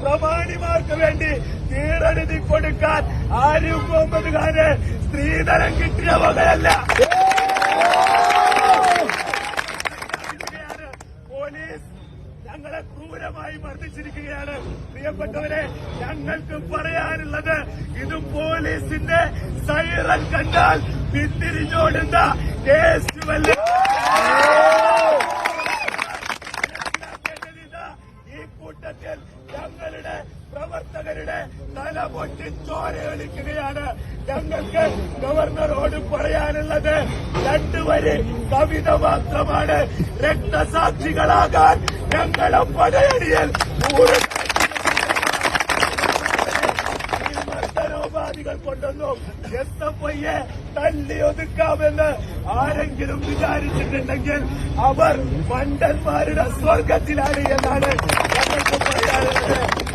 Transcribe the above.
പ്രമാണിമാർക്ക് വേണ്ടി തീരെഴുതി കൊടുക്കാൻ ആരിഫ് മുഹമ്മദ് ഖാന് സ്ത്രീധനം കിട്ടിയ വകയല്ല. പോലീസ് ഞങ്ങളെ ക്രൂരമായി മർദ്ദിച്ചിരിക്കുകയാണ്. പ്രിയപ്പെട്ടവരെ, ഞങ്ങൾക്ക് പറയാനുള്ളത് ഇത് പോലീസിന്റെ സൈറൻ കണ്ടാൽ പിന്തിരിഞ്ഞോടുന്ന കേസുമല്ല. ഈ കൂട്ടത്തിൽ ഞങ്ങളുടെ പ്രവർത്തകരുടെ തല പൊട്ടി ചോരയൊലിക്കുകയാണ്. ഞങ്ങൾക്ക് ഗവർണറോട് പറയാനുള്ളത് 2 വരി കവിത മാത്രമാണ്. രക്തസാക്ഷികളാകാൻ ഞങ്ങളെ പടയണിയൽ മർദ്ദനോപാധികൾ കൊണ്ടൊന്നും SFIയെ തല്ലിയൊതുക്കാമെന്ന് ആരെങ്കിലും വിചാരിച്ചിട്ടുണ്ടെങ്കിൽ അവർ മണ്ടന്മാരുടെ സ്വർഗത്തിലാണ് എന്നാണ് ഞങ്ങൾക്ക് പറയാനുള്ളത്.